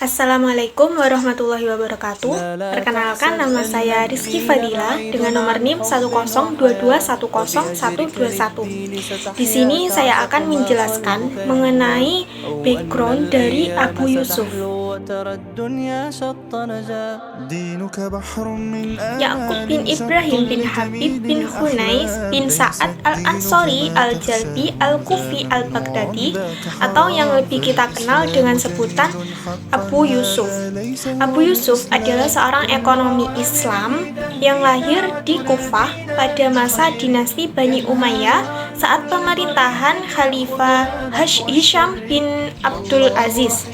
Assalamualaikum warahmatullahi wabarakatuh. Perkenalkan, nama saya Rizky Fadila dengan nomor NIM 102210121. Di sini saya akan menjelaskan mengenai background dari Abu Yusuf. Ya'qub bin Ibrahim bin Habib bin Hunais bin Sa'ad al-Ansori al-Jalbi al-Kufi al-Baghdadi, atau yang lebih kita kenal dengan sebutan Abu Yusuf. Abu Yusuf adalah seorang ekonomi Islam yang lahir di Kufah pada masa dinasti Bani Umayyah saat pemerintahan Khalifah Hisham bin Abdul Aziz.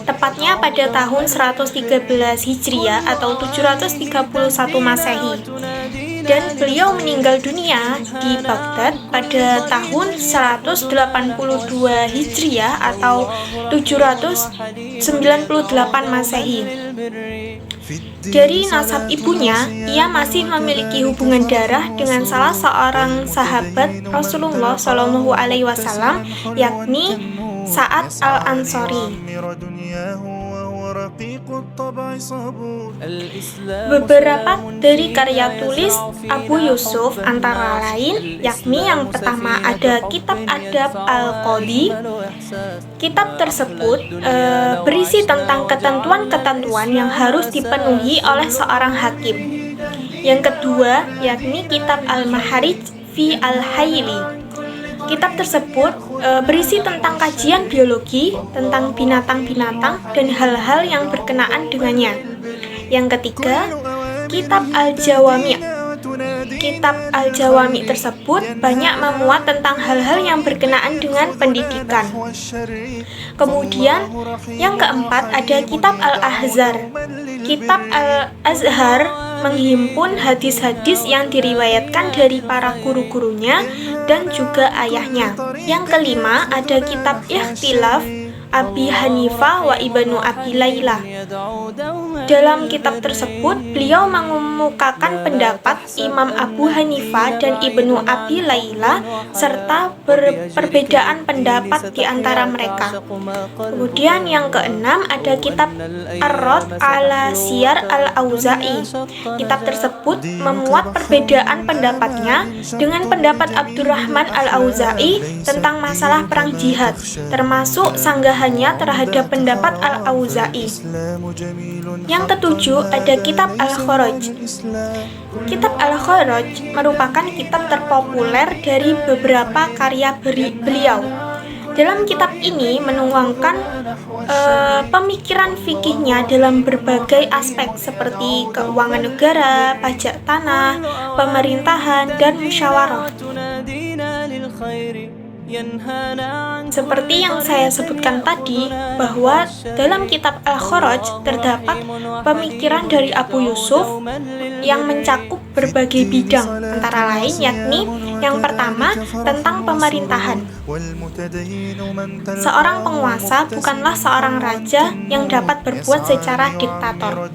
Tepatnya pada tahun 113 Hijriah atau 731 Masehi. Dan beliau meninggal dunia di Baghdad pada tahun 182 Hijriah atau 798 Masehi. Dari nasab ibunya, ia masih memiliki hubungan darah dengan salah seorang sahabat Rasulullah SAW, yakni Sa'ad al-Ansori. Beberapa dari karya tulis Abu Yusuf antara lain, yakni yang pertama ada Kitab Adab Al-Qadhi. Kitab tersebut berisi tentang ketentuan-ketentuan yang harus dipenuhi oleh seorang hakim. Yang kedua yakni Kitab Al-Maharij fi Al-Hayli. Kitab tersebut berisi tentang kajian biologi, tentang binatang-binatang, dan hal-hal yang berkenaan dengannya. Yang ketiga, Kitab Al-Jawami'. Kitab Al-Jawami' tersebut banyak memuat tentang hal-hal yang berkenaan dengan pendidikan. Kemudian, yang keempat ada Kitab Al-Ahzar. Kitab Al-Azhar menghimpun hadis-hadis yang diriwayatkan dari para guru-gurunya dan juga ayahnya. Yang kelima ada Kitab Ikhtilaf Abi Hanifah wa Ibnu Abi Layla. Dalam kitab tersebut, beliau mengemukakan pendapat Imam Abu Hanifah dan Ibnu Abi Layla serta perbedaan pendapat di antara mereka. Kemudian yang keenam ada Kitab Ar-Rad ala Siyar al-Auza'i. Kitab tersebut memuat perbedaan pendapatnya dengan pendapat Abdurrahman al-Auza'i tentang masalah perang jihad, termasuk sanggahannya terhadap pendapat al-Auza'i. Yang ketujuh ada Kitab Al-Kharaj. Kitab Al-Kharaj merupakan kitab terpopuler dari beberapa karya beliau. Dalam kitab ini menuangkan pemikiran fikihnya dalam berbagai aspek seperti keuangan negara, pajak tanah, pemerintahan, dan musyawarah. Seperti yang saya sebutkan tadi, bahwa dalam kitab Al-Kharaj terdapat pemikiran dari Abu Yusuf yang mencakup berbagai bidang, antara lain yakni yang pertama tentang pemerintahan. Seorang penguasa bukanlah seorang raja yang dapat berbuat secara diktator.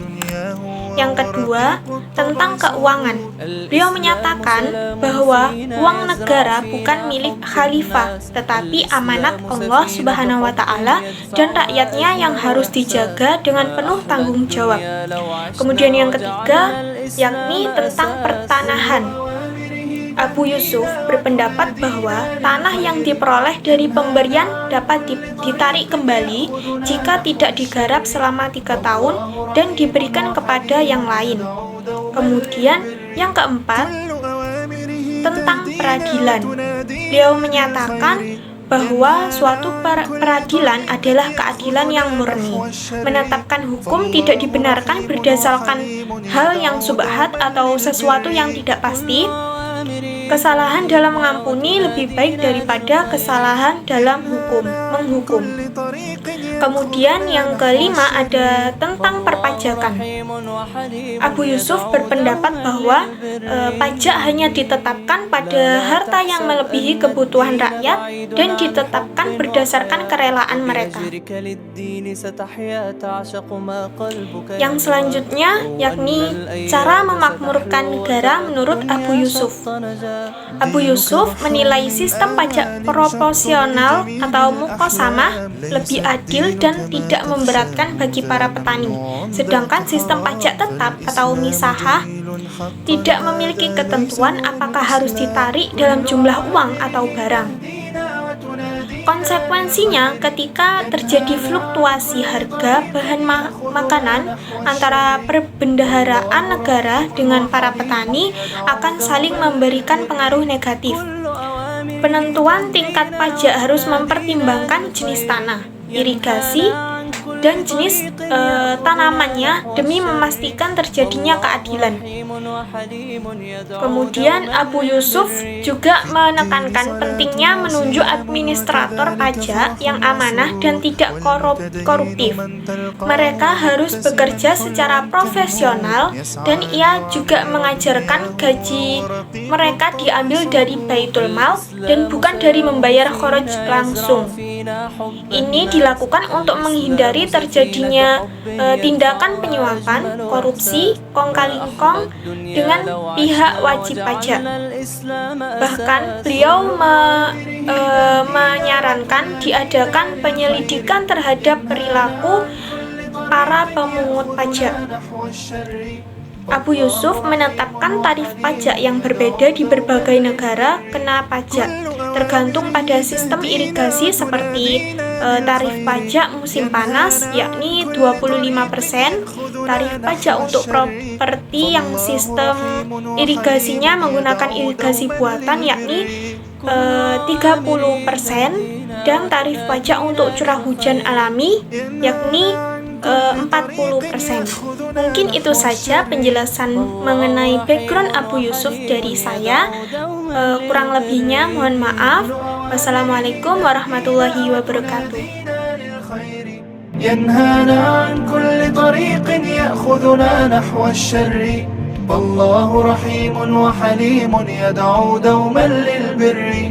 Yang kedua, tentang keuangan. Beliau menyatakan bahwa uang negara bukan milik khalifah, tetapi amanat Allah Subhanahu wa Ta'ala dan rakyatnya yang harus dijaga dengan penuh tanggung jawab. Kemudian yang ketiga, yakni tentang pertanahan. Abu Yusuf berpendapat bahwa tanah yang diperoleh dari pemberian dapat ditarik kembali jika tidak digarap selama 3 tahun dan diberikan kepada yang lain. Kemudian yang keempat, tentang peradilan. Beliau menyatakan bahwa suatu peradilan adalah keadilan yang murni. Menetapkan hukum tidak dibenarkan berdasarkan hal yang subhat atau sesuatu yang tidak pasti. Kesalahan dalam mengampuni lebih baik daripada kesalahan dalam menghukum. Kemudian yang kelima ada tentang perpajakan. Abu Yusuf berpendapat bahwa pajak hanya ditetapkan pada harta yang melebihi kebutuhan rakyat dan ditetapkan berdasarkan kerelaan mereka. Yang selanjutnya yakni cara memakmurkan negara menurut Abu Yusuf. Abu Yusuf menilai sistem pajak proporsional atau muqasamah lebih adil dan tidak memberatkan bagi para petani. Sedangkan sistem pajak tetap atau misahah tidak memiliki ketentuan apakah harus ditarik dalam jumlah uang atau barang. Konsekuensinya, ketika terjadi fluktuasi harga bahan makanan antara perbendaharaan negara dengan para petani akan saling memberikan pengaruh negatif. Penentuan tingkat pajak harus mempertimbangkan jenis tanah, irigasi, dan jenis tanamannya demi memastikan terjadinya keadilan. Kemudian Abu Yusuf juga menekankan pentingnya menunjuk administrator pajak yang amanah dan tidak koruptif. Mereka harus bekerja secara profesional dan ia juga mengajarkan gaji mereka diambil dari Baitul Mal dan bukan dari membayar kharaj langsung. Ini dilakukan untuk menghindari terjadinya tindakan penyuapan, korupsi, kong-kali-kong dengan pihak wajib pajak. Bahkan beliau menyarankan diadakan penyelidikan terhadap perilaku para pemungut pajak. Abu Yusuf menetapkan tarif pajak yang berbeda di berbagai negara kena pajak, tergantung pada sistem irigasi seperti tarif pajak musim panas yakni 25%, tarif pajak untuk properti yang sistem irigasinya menggunakan irigasi buatan yakni 30%, dan tarif pajak untuk curah hujan alami yakni 40%. Mungkin itu saja penjelasan mengenai background Abu Yusuf dari saya. Kurang lebihnya mohon maaf. Wassalamualaikum warahmatullahi wabarakatuh. ينهانا عن كل طريق يأخذنا نحو الشر والله رحيم وحليم يدعو دوما للبر